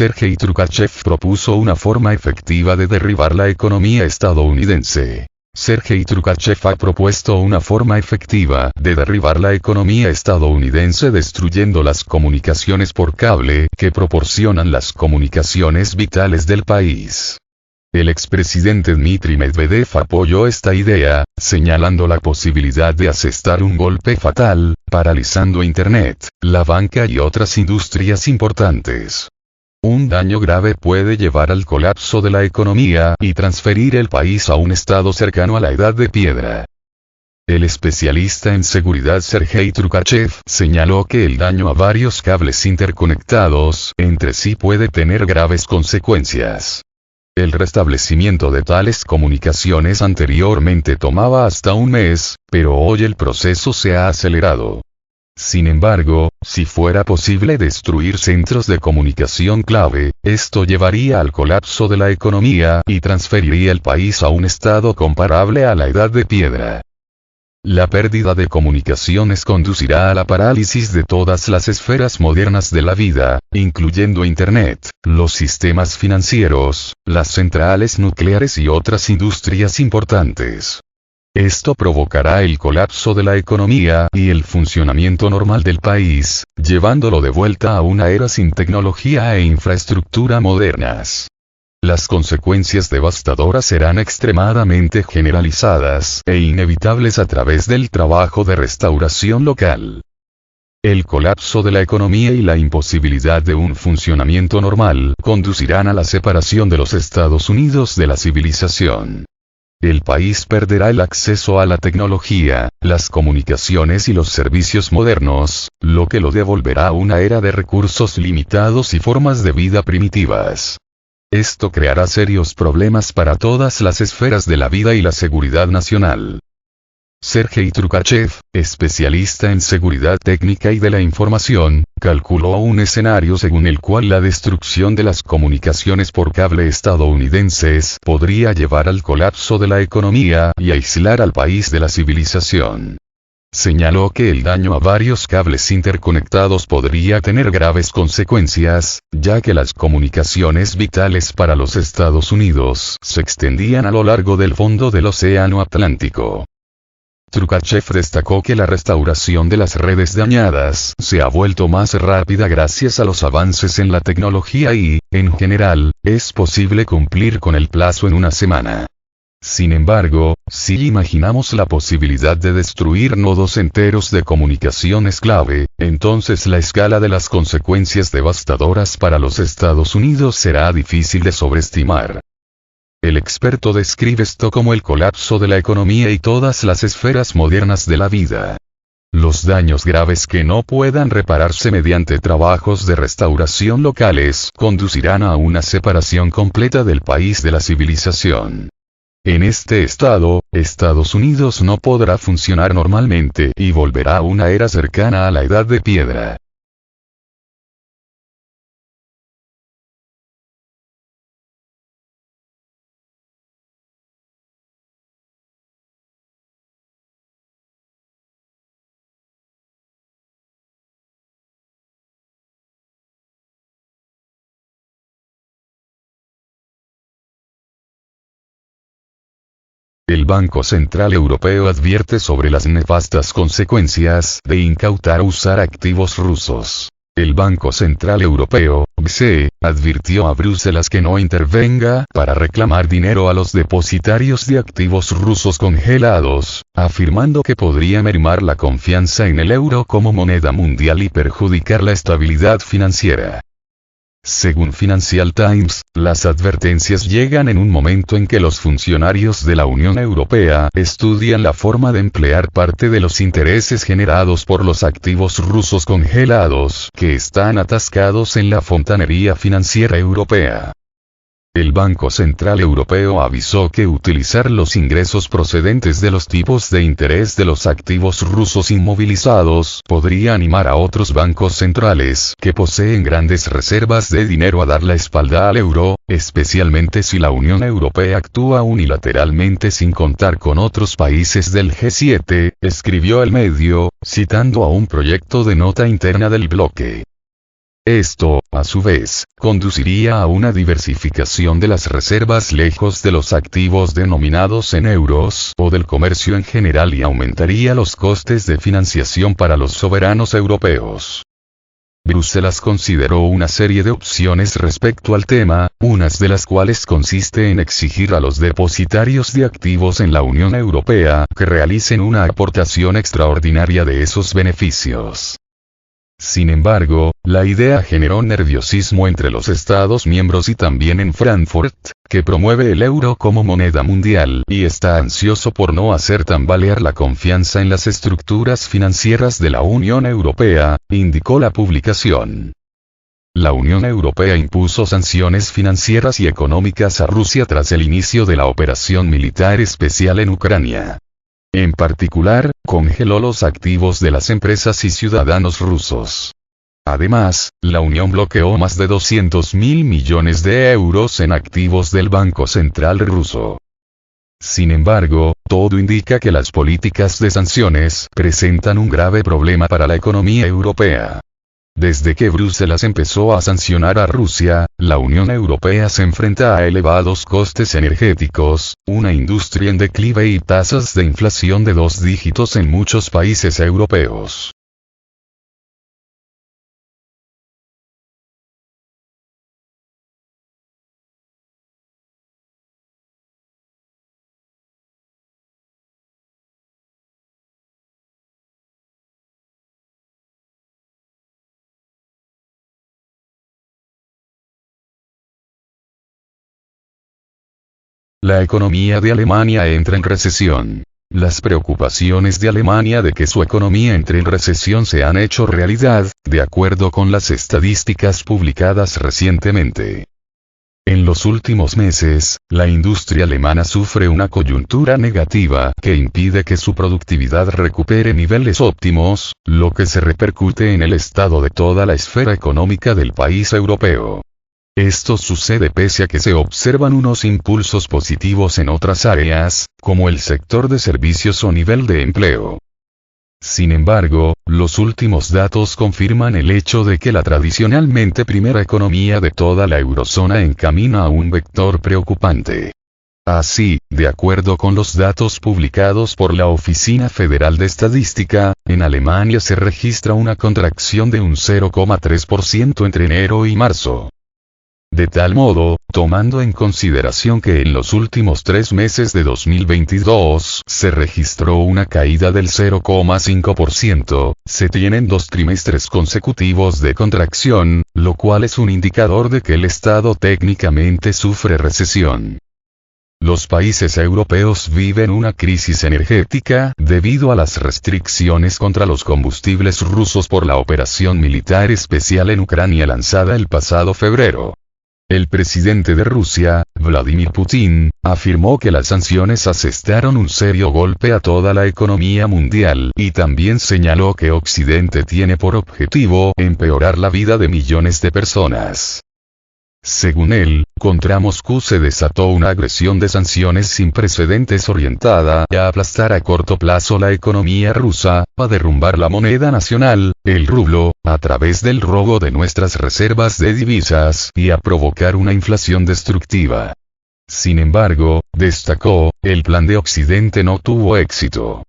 Sergei Trugachev propuso una forma efectiva de derribar la economía estadounidense. Sergei Trugachev ha propuesto una forma efectiva de derribar la economía estadounidense destruyendo las comunicaciones por cable que proporcionan las comunicaciones vitales del país. El expresidente Dmitry Medvedev apoyó esta idea, señalando la posibilidad de asestar un golpe fatal, paralizando Internet, la banca y otras industrias importantes. Un daño grave puede llevar al colapso de la economía y transferir el país a un estado cercano a la edad de piedra. El especialista en seguridad Sergei Trugachev señaló que el daño a varios cables interconectados entre sí puede tener graves consecuencias. El restablecimiento de tales comunicaciones anteriormente tomaba hasta un mes, pero hoy el proceso se ha acelerado. Sin embargo, si fuera posible destruir centros de comunicación clave, esto llevaría al colapso de la economía y transferiría el país a un estado comparable a la edad de piedra. La pérdida de comunicaciones conducirá a la parálisis de todas las esferas modernas de la vida, incluyendo Internet, los sistemas financieros, las centrales nucleares y otras industrias importantes. Esto provocará el colapso de la economía y el funcionamiento normal del país, llevándolo de vuelta a una era sin tecnología e infraestructura modernas. Las consecuencias devastadoras serán extremadamente generalizadas e inevitables a través del trabajo de restauración local. El colapso de la economía y la imposibilidad de un funcionamiento normal conducirán a la separación de los Estados Unidos de la civilización. El país perderá el acceso a la tecnología, las comunicaciones y los servicios modernos, lo que lo devolverá a una era de recursos limitados y formas de vida primitivas. Esto creará serios problemas para todas las esferas de la vida y la seguridad nacional. Sergei Trugachev, especialista en seguridad técnica y de la información, calculó un escenario según el cual la destrucción de las comunicaciones por cable estadounidenses podría llevar al colapso de la economía y aislar al país de la civilización. Señaló que el daño a varios cables interconectados podría tener graves consecuencias, ya que las comunicaciones vitales para los Estados Unidos se extendían a lo largo del fondo del Océano Atlántico. Trugachev destacó que la restauración de las redes dañadas se ha vuelto más rápida gracias a los avances en la tecnología y, en general, es posible cumplir con el plazo en una semana. Sin embargo, si imaginamos la posibilidad de destruir nodos enteros de comunicaciones clave, entonces la escala de las consecuencias devastadoras para los Estados Unidos será difícil de sobreestimar. El experto describe esto como el colapso de la economía y todas las esferas modernas de la vida. Los daños graves que no puedan repararse mediante trabajos de restauración locales conducirán a una separación completa del país de la civilización. En este estado, Estados Unidos no podrá funcionar normalmente y volverá a una era cercana a la edad de piedra. El Banco Central Europeo advierte sobre las nefastas consecuencias de incautar o usar activos rusos. El Banco Central Europeo, BCE, advirtió a Bruselas que no intervenga para reclamar dinero a los depositarios de activos rusos congelados, afirmando que podría mermar la confianza en el euro como moneda mundial y perjudicar la estabilidad financiera. Según Financial Times, las advertencias llegan en un momento en que los funcionarios de la Unión Europea estudian la forma de emplear parte de los intereses generados por los activos rusos congelados que están atascados en la fontanería financiera europea. El Banco Central Europeo avisó que utilizar los ingresos procedentes de los tipos de interés de los activos rusos inmovilizados podría animar a otros bancos centrales que poseen grandes reservas de dinero a dar la espalda al euro, especialmente si la Unión Europea actúa unilateralmente sin contar con otros países del G7, escribió el medio, citando a un proyecto de nota interna del bloque. Esto, a su vez, conduciría a una diversificación de las reservas lejos de los activos denominados en euros o del comercio en general y aumentaría los costes de financiación para los soberanos europeos. Bruselas consideró una serie de opciones respecto al tema, unas de las cuales consiste en exigir a los depositarios de activos en la Unión Europea que realicen una aportación extraordinaria de esos beneficios. Sin embargo, la idea generó nerviosismo entre los Estados miembros y también en Frankfurt, que promueve el euro como moneda mundial y está ansioso por no hacer tambalear la confianza en las estructuras financieras de la Unión Europea, indicó la publicación. La Unión Europea impuso sanciones financieras y económicas a Rusia tras el inicio de la operación militar especial en Ucrania. En particular, congeló los activos de las empresas y ciudadanos rusos. Además, la Unión bloqueó más de 200.000 millones de euros en activos del Banco Central ruso. Sin embargo, todo indica que las políticas de sanciones presentan un grave problema para la economía europea. Desde que Bruselas empezó a sancionar a Rusia, la Unión Europea se enfrenta a elevados costes energéticos, una industria en declive y tasas de inflación de 2 dígitos en muchos países europeos. La economía de Alemania entra en recesión. Las preocupaciones de Alemania de que su economía entre en recesión se han hecho realidad, de acuerdo con las estadísticas publicadas recientemente. En los últimos meses, la industria alemana sufre una coyuntura negativa que impide que su productividad recupere niveles óptimos, lo que se repercute en el estado de toda la esfera económica del país europeo. Esto sucede pese a que se observan unos impulsos positivos en otras áreas, como el sector de servicios o nivel de empleo. Sin embargo, los últimos datos confirman el hecho de que la tradicionalmente primera economía de toda la eurozona encamina a un vector preocupante. Así, de acuerdo con los datos publicados por la Oficina Federal de Estadística, en Alemania se registra una contracción de un 0,3% entre enero y marzo. De tal modo, tomando en consideración que en los últimos 3 meses de 2022 se registró una caída del 0,5%, se tienen 2 trimestres consecutivos de contracción, lo cual es un indicador de que el Estado técnicamente sufre recesión. Los países europeos viven una crisis energética debido a las restricciones contra los combustibles rusos por la operación militar especial en Ucrania lanzada el pasado febrero. El presidente de Rusia, Vladimir Putin, afirmó que las sanciones asestaron un serio golpe a toda la economía mundial y también señaló que Occidente tiene por objetivo empeorar la vida de millones de personas. Según él, contra Moscú se desató una agresión de sanciones sin precedentes orientada a aplastar a corto plazo la economía rusa, a derrumbar la moneda nacional, el rublo, a través del robo de nuestras reservas de divisas y a provocar una inflación destructiva. Sin embargo, destacó, el plan de Occidente no tuvo éxito.